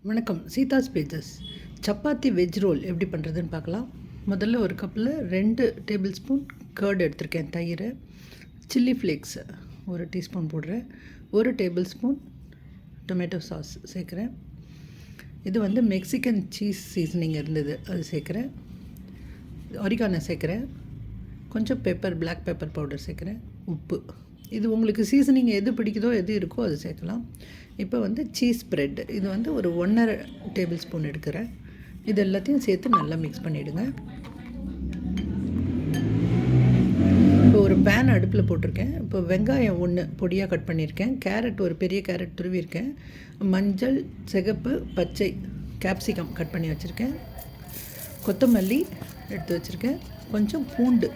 வணக்கம். Seetha's pages. Chapati veg role எப்படி பண்ணுறதுன்னு பார்க்கலாம். முதல்ல ஒரு கப்பில் 2 டேபிள் ஸ்பூன் கர்ட் எடுத்திருக்கேன், தயிர். சில்லி ஃப்ளேக்ஸ் 1 டீஸ்பூன் போடுறேன். 1 டேபிள் ஸ்பூன் டொமேட்டோ சாஸ் சேர்க்குறேன். இது வந்து மெக்சிகன் சீஸ் சீசனிங் இருந்தது, அது சேர்க்குறேன். ஒரிகானோ சேர்க்குறேன். கொஞ்சம் பிளாக் பெப்பர் பவுடர் சேர்க்குறேன். உப்பு. இது உங்களுக்கு சீசனிங் எது பிடிக்குதோ, எது இருக்கோ அது சேர்க்கலாம். இப்போ வந்து சீஸ் ஸ்ப்ரெட், இது வந்து ஒரு 1.5 டேபிள் ஸ்பூன் எடுக்கிறேன். இது எல்லாத்தையும் சேர்த்து நல்லா மிக்ஸ் பண்ணிவிடுங்க. இப்போ ஒரு பேன் அடுப்பில் போட்டிருக்கேன். இப்போ வெங்காயம் 1 பொடியாக கட் பண்ணியிருக்கேன். கேரட், ஒரு பெரிய கேரட் துருவியிருக்கேன். மஞ்சள், சிகப்பு, பச்சை கேப்சிகம் கட் பண்ணி வச்சுருக்கேன். கொத்தமல்லி எடுத்து வச்சுருக்கேன். கொஞ்சம் பூண்டு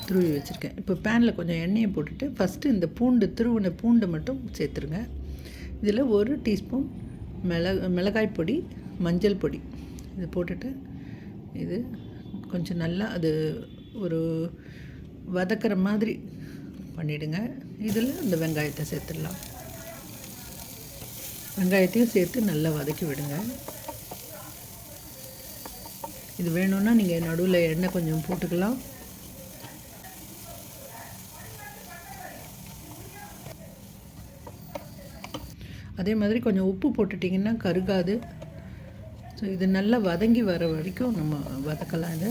துருவி வச்சுருக்கேன். இப்போ பேனில் கொஞ்சம் எண்ணெயை போட்டுட்டு ஃபஸ்ட்டு இந்த துருவின பூண்டு மட்டும் சேர்த்துருங்க. இதில் 1 டீஸ்பூன் மிளகாய் பொடி, மஞ்சள் பொடி இது போட்டுட்டு இது கொஞ்சம் நல்லா அது ஒரு வதக்கிற மாதிரி பண்ணிவிடுங்க. இதில் இந்த வெங்காயத்தை சேர்த்துடலாம். வெங்காயத்தையும் சேர்த்து நல்லா வதக்கி விடுங்க. இது வேணும்னா நீங்கள் நடுவில் எண்ணெய் கொஞ்சம் போட்டுக்கலாம். அதே மாதிரி கொஞ்சம் உப்பு போட்டுட்டிங்கன்னா கருகாது. ஸோ இது நல்லா வதங்கி வர வரைக்கும் நம்ம வதக்கலாம். இது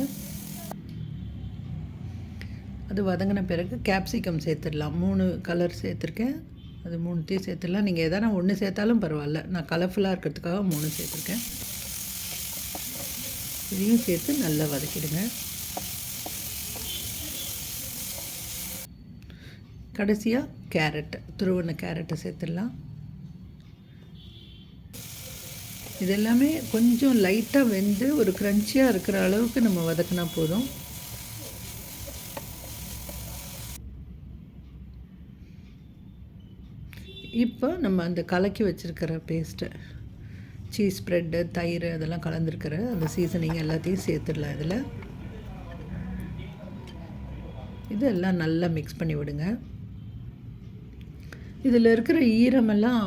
அது வதங்கின பிறகு கேப்சிகம் சேர்த்துடலாம். 3 கலர் சேர்த்துருக்கேன். அது 3த்தையும் சேர்த்துடலாம். நீங்கள் எதனா 1 சேர்த்தாலும் பரவாயில்ல. நான் கலர்ஃபுல்லாக இருக்கிறதுக்காக 3 சேர்த்துருக்கேன். இதையும் சேர்த்து நல்லா வதக்கிடுங்க. கடைசியாக கேரட், துருவின கேரட்டை சேர்த்துடலாம். இது எல்லாமே கொஞ்சம் லைட்டாக வெந்து ஒரு க்ரன்ச்சியாக இருக்கிற அளவுக்கு நம்ம வதக்கினா போதும். இப்போ நம்ம அந்த கலக்கி வச்சுருக்கிற பேஸ்ட்டு, சீஸ் ஸ்ப்ரெட்டு, தயிர் அதெல்லாம் கலந்துருக்கிற அந்த சீசனிங் எல்லாத்தையும் சேர்த்துடலாம். இதெல்லாம் நல்லா மிக்ஸ் பண்ணி விடுங்க. இதில் இருக்கிற ஈரமெல்லாம்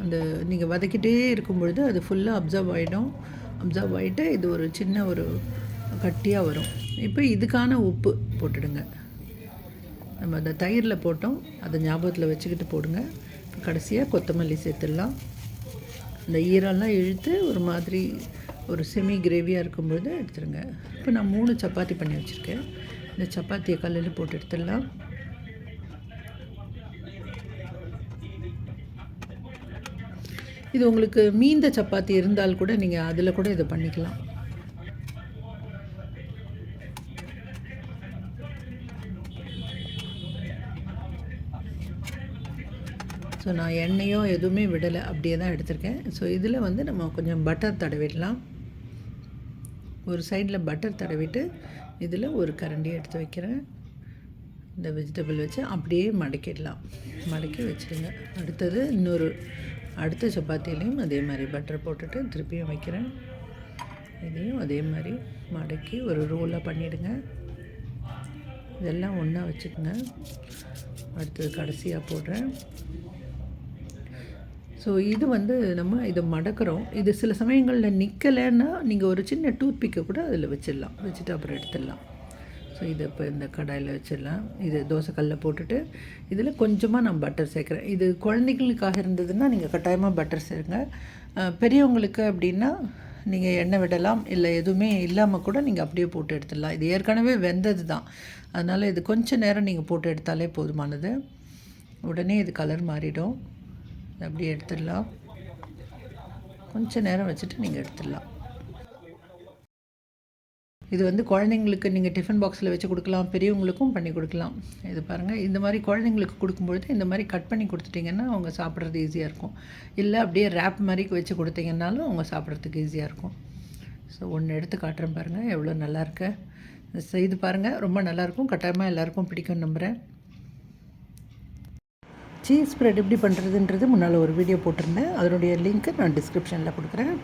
அந்த நீங்கள் வதக்கிட்டே இருக்கும் பொழுது அது ஃபுல்லாக அப்சர்வ் ஆகிட்டு இது ஒரு சின்ன ஒரு கட்டியாக வரும். இப்போ இதுக்கான உப்பு போட்டுடுங்க. நம்ம அந்த தயிரில் போட்டோம், அதை ஞாபகத்தில் வச்சுக்கிட்டு போடுங்க. கடைசியாக கொத்தமல்லி சேர்த்துடலாம். அந்த ஈரெல்லாம் இழுத்து ஒரு மாதிரி ஒரு செமி கிரேவியாக இருக்கும்பொழுது எடுத்துருங்க. இப்போ நான் 3 சப்பாத்தி பண்ணி வச்சுருக்கேன். இந்த சப்பாத்தியை கல்லில் போட்டு எடுத்துடலாம். இது உங்களுக்கு மீந்த சப்பாத்தி இருந்தால் கூட நீங்கள் அதில் கூட இதை பண்ணிக்கலாம். ஸோ நான் எண்ணெயோ எதுவுமே விடலை, அப்படியே தான் எடுத்திருக்கேன். ஸோ இதில் வந்து நம்ம கொஞ்சம் பட்டர் தடவிடலாம். ஒரு சைடில் பட்டர் தடவிட்டு இதில் ஒரு கரண்டி எடுத்து வைக்கிறேன். இந்த வெஜிடபிள் வச்சு அப்படியே மடக்கிடலாம். மடக்கி வச்சுடுங்க. அடுத்த சப்பாத்திலையும் அதே மாதிரி பட்டர் போட்டுட்டு திருப்பியும் வைக்கிறேன். இதையும் அதே மாதிரி மடக்கி ஒரு ரோலாக பண்ணிவிடுங்க. இதெல்லாம் ஒன்றா வச்சுக்கோங்க. அடுத்தது கடைசியாக போடுறேன். ஸோ இது வந்து நம்ம இதை மடக்கிறோம். இது சில சமயங்களில் நிற்கலைன்னா நீங்கள் ஒரு சின்ன டூத் பிக்கை கூட அதில் வச்சுட்டு அப்புறம் எடுத்துடலாம். ஸோ இதை இப்போ இந்த கடாயில் வச்சிடலாம். இது தோசைக்கல்லில் போட்டுட்டு இதில் கொஞ்சமாக நான் பட்டர் சேர்க்குறேன். இது குழந்தைகளுக்காக இருந்ததுன்னா நீங்கள் கட்டாயமாக பட்டர் சேருங்க. பெரியவங்களுக்கு அப்படின்னா நீங்கள் எண்ணெய் விடலாம், இல்லை எதுவுமே இல்லாமல் கூட நீங்கள் அப்படியே போட்டு எடுத்துடலாம். இது ஏற்கனவே வெந்தது தான், அதனால் இது கொஞ்சம் நேரம் நீங்கள் போட்டு எடுத்தாலே போதுமானது. உடனே இது கலர் மாறிடும். அப்படியே எடுத்துடலாம். கொஞ்சம் நேரம் வச்சுட்டு நீங்கள் எடுத்துடலாம். இது வந்து குழந்தைங்களுக்கு நீங்கள் டிஃபன் பாக்ஸில் வச்சு கொடுக்கலாம், பெரியவங்களுக்கும் பண்ணி கொடுக்கலாம். இது பாருங்கள், இந்த மாதிரி குழந்தைங்களுக்கு கொடுக்கும்பொழுது இந்த மாதிரி கட் பண்ணி கொடுத்துட்டிங்கன்னா அவங்க சாப்பிட்றது ஈஸியாக இருக்கும். இல்லை அப்படியே ரேப் மாதிரி வச்சு கொடுத்தீங்கன்னாலும் அவங்க சாப்பிட்றதுக்கு ஈஸியாக இருக்கும். ஸோ ஒன்று எடுத்து காட்டுறேன் பாருங்கள், எவ்வளோ நல்லாயிருக்கு. இது பாருங்கள், ரொம்ப நல்லாயிருக்கும். கட்டாயமாக எல்லாேருக்கும் பிடிக்கும் நம்புகிறேன். சீஸ் ஸ்ப்ரெட் எப்படி பண்ணுறதுன்றது முன்னால் ஒரு வீடியோ போட்டிருந்தேன். அதனுடைய லிங்க்கு நான் டிஸ்கிரிப்ஷனில் கொடுக்குறேன்.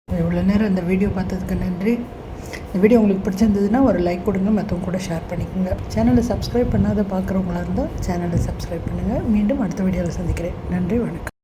இவ்வளோ நேரம் இந்த வீடியோ பார்த்ததுக்கு நன்றி. இந்த வீடியோ உங்களுக்கு பிடிச்சிருந்ததுன்னா ஒரு லைக் கொடுங்க, மற்றவங்க கூட ஷேர் பண்ணிக்கோங்க. சேனலை சப்ஸ்கிரைப் பண்ணாத பார்க்குறவங்களா இருந்தால் சேனலை சப்ஸ்கிரைப் பண்ணுங்கள். மீண்டும் அடுத்த வீடியோவில் சந்திக்கிறேன். நன்றி, வணக்கம்.